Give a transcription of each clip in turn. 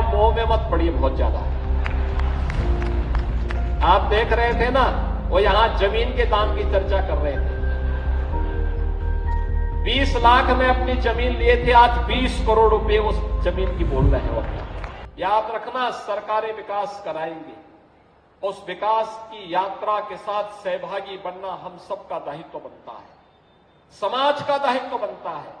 माया मोह में मत पड़िए बहुत ज्यादा। आप देख रहे थे ना, वो यहां जमीन के दाम की चर्चा कर रहे थे। 20 लाख में अपनी जमीन लिए थे, आज 20 करोड़ रुपए उस जमीन की बोल रहे हैं वो। याद रखना, सरकारें विकास कराएंगी, उस विकास की यात्रा के साथ सहभागी बनना हम सबका दायित्व बनता है, समाज का दायित्व बनता है।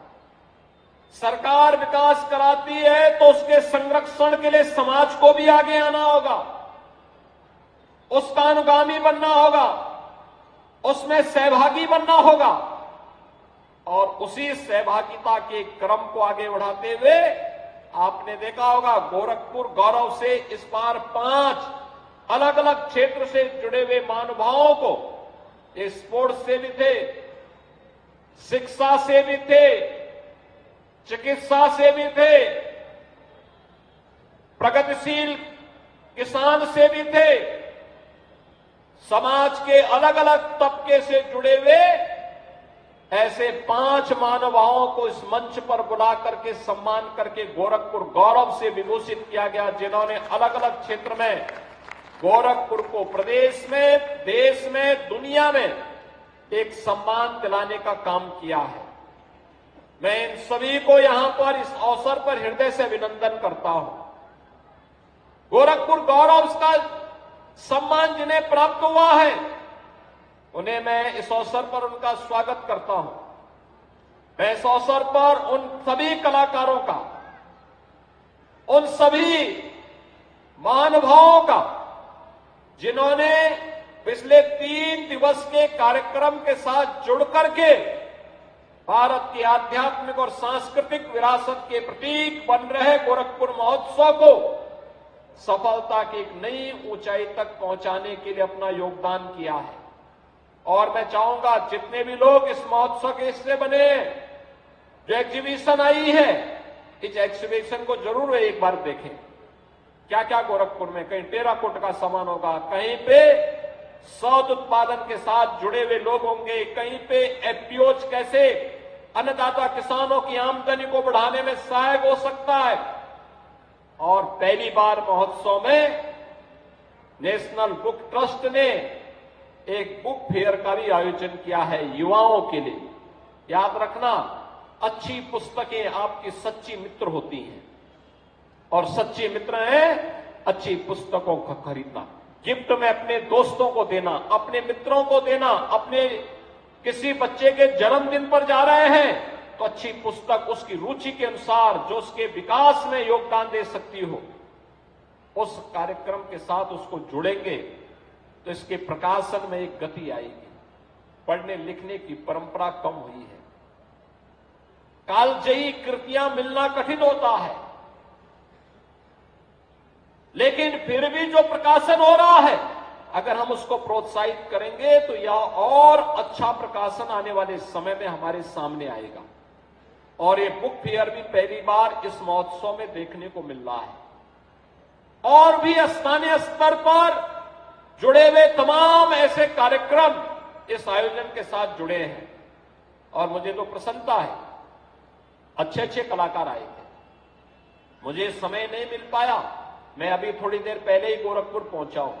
सरकार विकास कराती है तो उसके संरक्षण के लिए समाज को भी आगे आना होगा, उसका अनुगामी बनना होगा, उसमें सहभागी बनना होगा। और उसी सहभागिता के क्रम को आगे बढ़ाते हुए आपने देखा होगा, गोरखपुर गौरव से इस बार 5 अलग अलग क्षेत्र से जुड़े हुए महानुभावों को, ये स्पोर्ट्स से भी थे, शिक्षा से भी थे, चिकित्सा से भी थे, प्रगतिशील किसान से भी थे, समाज के अलग अलग तबके से जुड़े हुए ऐसे 5 महानुभावों को इस मंच पर बुला करके सम्मान करके गोरखपुर गौरव से विभूषित किया गया, जिन्होंने अलग अलग क्षेत्र में गोरखपुर को प्रदेश में, देश में, दुनिया में एक सम्मान दिलाने का काम किया है। मैं इन सभी को यहां पर इस अवसर पर हृदय से अभिनंदन करता हूं। गोरखपुर गौरव का सम्मान जिन्हें प्राप्त हुआ है, उन्हें मैं इस अवसर पर उनका स्वागत करता हूं। मैं इस अवसर पर उन सभी कलाकारों का, उन सभी महानुभावों का, जिन्होंने पिछले 3 दिवस के कार्यक्रम के साथ जुड़ करके भारत की आध्यात्मिक और सांस्कृतिक विरासत के प्रतीक बन रहे गोरखपुर महोत्सव को सफलता की एक नई ऊंचाई तक पहुंचाने के लिए अपना योगदान किया है। और मैं चाहूंगा जितने भी लोग इस महोत्सव के हिस्से बने, जो एग्जीबिशन आई है, इस एग्जीबिशन को जरूर एक बार देखें। क्या क्या गोरखपुर में, कहीं टेराकोट का सामान होगा, कहीं पे शौध उत्पादन के साथ जुड़े हुए लोग होंगे, कहीं पे एफपीओज कैसे अन्नदाता किसानों की आमदनी को बढ़ाने में सहायक हो सकता है। और पहली बार महोत्सव में नेशनल बुक ट्रस्ट ने एक बुक फेयर का भी आयोजन किया है युवाओं के लिए। याद रखना, अच्छी पुस्तकें आपकी सच्ची मित्र होती हैं, और सच्चे मित्र हैं अच्छी पुस्तकों का खरीदना, गिफ्ट में अपने दोस्तों को देना, अपने मित्रों को देना। अपने किसी बच्चे के जन्मदिन पर जा रहे हैं तो अच्छी पुस्तक उसकी रुचि के अनुसार जो उसके विकास में योगदान दे सकती हो, उस कार्यक्रम के साथ उसको जुड़ेंगे तो इसके प्रकाशन में एक गति आएगी। पढ़ने लिखने की परंपरा कम हुई है, कालजयी कृतियां मिलना कठिन होता है, लेकिन फिर भी जो प्रकाशन हो रहा है, अगर हम उसको प्रोत्साहित करेंगे तो यह और अच्छा प्रकाशन आने वाले समय में हमारे सामने आएगा। और ये बुक फेयर भी पहली बार इस महोत्सव में देखने को मिल रहा है। और भी स्थानीय स्तर पर जुड़े हुए तमाम ऐसे कार्यक्रम इस आयोजन के साथ जुड़े हैं, और मुझे तो प्रसन्नता है, अच्छे अच्छे कलाकार आए थे। मुझे समय नहीं मिल पाया, मैं अभी थोड़ी देर पहले ही गोरखपुर पहुंचा हूं,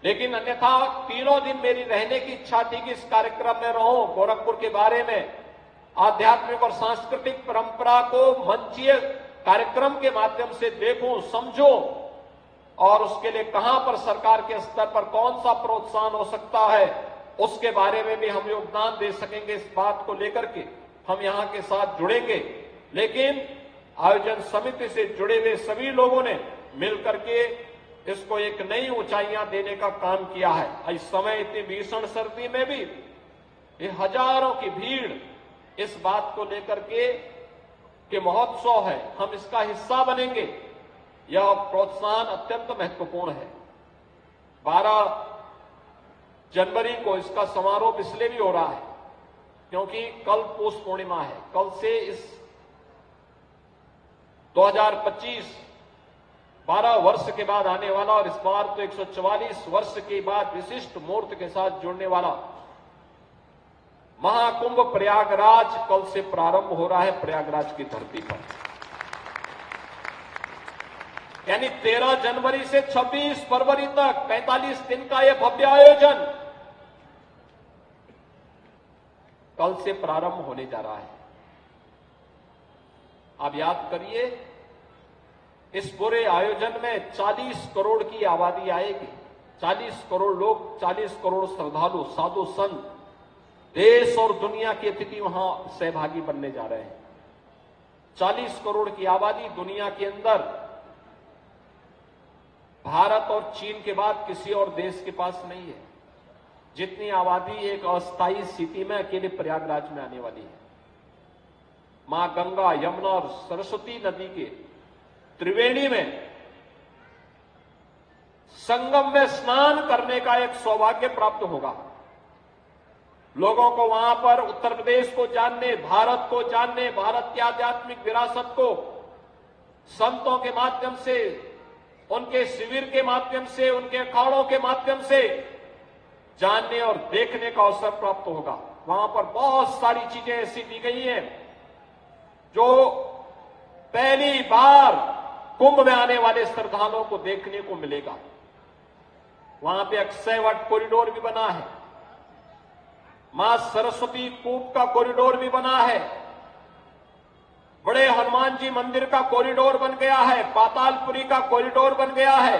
लेकिन अन्यथा तीनों दिन मेरी रहने की इच्छा थी कि इस कार्यक्रम में रहूं, गोरखपुर के बारे में, आध्यात्मिक और सांस्कृतिक परंपरा को मंचीय कार्यक्रम के माध्यम से देखूं, समझूं, और उसके लिए कहां पर सरकार के स्तर पर कौन सा प्रोत्साहन हो सकता है, उसके बारे में भी हम योगदान दे सकेंगे। इस बात को लेकर के हम यहां के साथ जुड़ेंगे। लेकिन आयोजन समिति से जुड़े हुए सभी लोगों ने मिलकर के इसको एक नई ऊंचाइयां देने का काम किया है। इस समय इतनी भीषण सर्दी में भी ये हजारों की भीड़ इस बात को लेकर के कि महोत्सव है, हम इसका हिस्सा बनेंगे, यह प्रोत्साहन अत्यंत महत्वपूर्ण है। 12 जनवरी को इसका समारोह इसलिए भी हो रहा है क्योंकि कल पौष पूर्णिमा है। कल से इस 2025 12 वर्ष के बाद आने वाला, और इस बार तो 144 वर्ष के बाद विशिष्ट मूर्त के साथ जुड़ने वाला महाकुंभ प्रयागराज आज कल से प्रारंभ हो रहा है प्रयागराज की धरती पर। यानी 13 जनवरी से 26 फरवरी तक 45 दिन का यह भव्य आयोजन कल से प्रारंभ होने जा रहा है। आप याद करिए, इस पूरे आयोजन में 40 करोड़ की आबादी आएगी। 40 करोड़ लोग, 40 करोड़ श्रद्धालु, साधु संत, देश और दुनिया के अतिथि वहां सहभागी बनने जा रहे हैं। 40 करोड़ की आबादी दुनिया के अंदर भारत और चीन के बाद किसी और देश के पास नहीं है। जितनी आबादी एक अस्थायी स्थिति में अकेले प्रयागराज में आने वाली है। मां गंगा, यमुना और सरस्वती नदी के त्रिवेणी में संगम में स्नान करने का एक सौभाग्य प्राप्त होगा। लोगों को वहां पर उत्तर प्रदेश को जानने, भारत को जानने, भारत की आध्यात्मिक विरासत को संतों के माध्यम से, उनके शिविर के माध्यम से, उनके अखाड़ों के माध्यम से जानने और देखने का अवसर प्राप्त होगा। वहां पर बहुत सारी चीजें ऐसी दी गई हैं जो पहली बार कुंभ में आने वाले श्रद्धालुओं को देखने को मिलेगा। वहां पे अक्षयवट कॉरिडोर भी बना है, मां सरस्वती कूप का कॉरिडोर भी बना है, बड़े हनुमान जी मंदिर का कॉरिडोर बन गया है, पातालपुरी का कॉरिडोर बन गया है,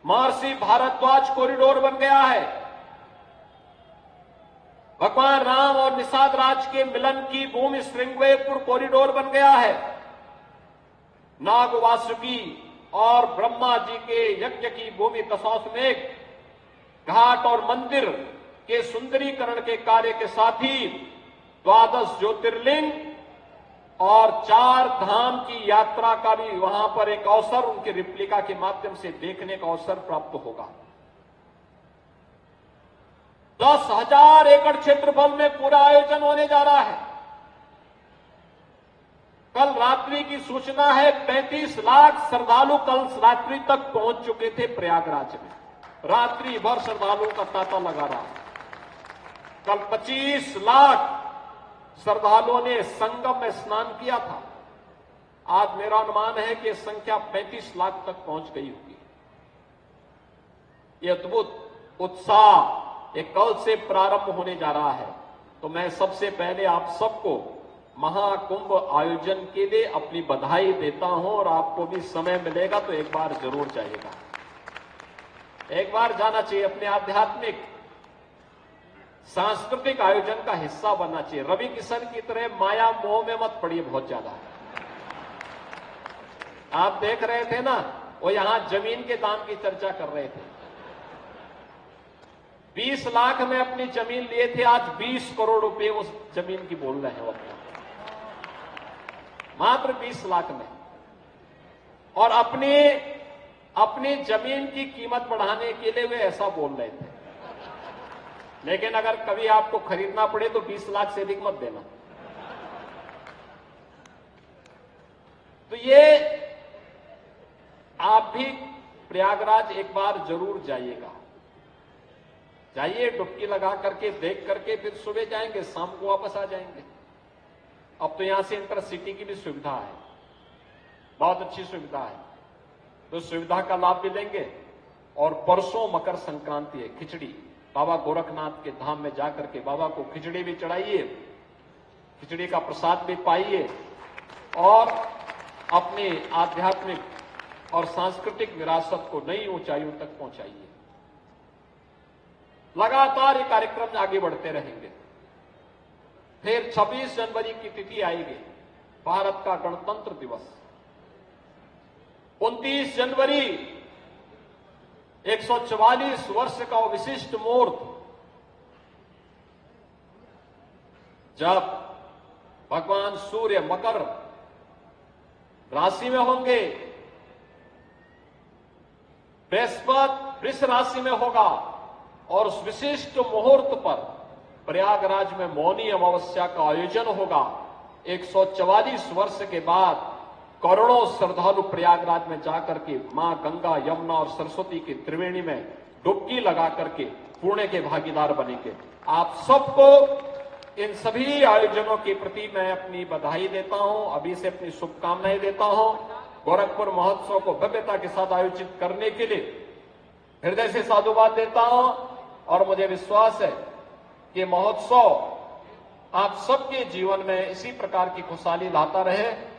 महर्षि भारद्वाज कॉरिडोर बन गया है, भगवान राम और निषाद राज के मिलन की भूमि श्रृंगवेरपुर कॉरिडोर बन गया है, नाग वासुकी और ब्रह्मा जी के यज्ञ की भूमि दशाश्वमेध घाट और मंदिर के सुंदरीकरण के कार्य के साथ ही 12 ज्योतिर्लिंग और 4 धाम की यात्रा का भी वहां पर एक अवसर उनके रिप्लिका के माध्यम से देखने का अवसर प्राप्त होगा। 10,000 एकड़ क्षेत्रफल में पूरा आयोजन होने जा रहा है। कल रात्रि की सूचना है 35 लाख श्रद्धालु कल रात्रि तक पहुंच चुके थे प्रयागराज में। रात्रि भर श्रद्धालुओं का तांता लगा रहा। कल 25 लाख श्रद्धालुओं ने संगम में स्नान किया था। आज मेरा अनुमान है कि संख्या 35 लाख तक पहुंच गई होगी। ये अद्भुत उत्साह ये कल से प्रारंभ होने जा रहा है। तो मैं सबसे पहले आप सबको महाकुंभ आयोजन के लिए अपनी बधाई देता हूं और आपको भी समय मिलेगा तो एक बार जरूर जाइएगा। एक बार जाना चाहिए, अपने आध्यात्मिक सांस्कृतिक आयोजन का हिस्सा बनना चाहिए। रवि किशन की तरह माया मोह में मत पड़िए बहुत ज्यादा। आप देख रहे थे ना, वो यहां जमीन के दाम की चर्चा कर रहे थे। 20 लाख में अपनी जमीन लिए थे, आज 20 करोड़ रुपए उस जमीन की बोल रहे हैं वो, मात्र 20 लाख में। और अपनी जमीन की कीमत बढ़ाने के लिए वे ऐसा बोल रहे थे। लेकिन अगर कभी आपको खरीदना पड़े तो 20 लाख से अधिक मत देना। तो ये आप भी प्रयागराज एक बार जरूर जाइएगा। जाइए, डुबकी लगा करके देख करके फिर सुबह जाएंगे, शाम को वापस आ जाएंगे। अब तो यहां से इंटरसिटी की भी सुविधा है, बहुत अच्छी सुविधा है, तो सुविधा का लाभ भी लेंगे। और परसों मकर संक्रांति है, खिचड़ी बाबा गोरखनाथ के धाम में जाकर के बाबा को खिचड़ी भी चढ़ाइए, खिचड़ी का प्रसाद भी पाइए और अपने आध्यात्मिक और सांस्कृतिक विरासत को नई ऊंचाइयों तक पहुंचाइए। लगातार ये कार्यक्रम आगे बढ़ते रहेंगे। फिर 26 जनवरी की तिथि आएगी, भारत का गणतंत्र दिवस। 29 जनवरी 144 वर्ष का विशिष्ट मुहूर्त, जब भगवान सूर्य मकर राशि में होंगे, बृहस्पति वृष राशि में होगा और उस विशिष्ट मुहूर्त पर प्रयागराज में मौनी अमावस्या का आयोजन होगा। 144 वर्ष के बाद करोड़ों श्रद्धालु प्रयागराज में जाकर के मां गंगा, यमुना और सरस्वती की त्रिवेणी में डुबकी लगा करके पुण्य के भागीदार बनेंगे। आप सबको इन सभी आयोजनों के प्रति मैं अपनी बधाई देता हूं, अभी से अपनी शुभकामनाएं देता हूं। गोरखपुर महोत्सव को भव्यता के साथ आयोजित करने के लिए हृदय से साधुवाद देता हूं और मुझे विश्वास है कि महोत्सव आप सबके जीवन में इसी प्रकार की खुशहाली लाता रहे।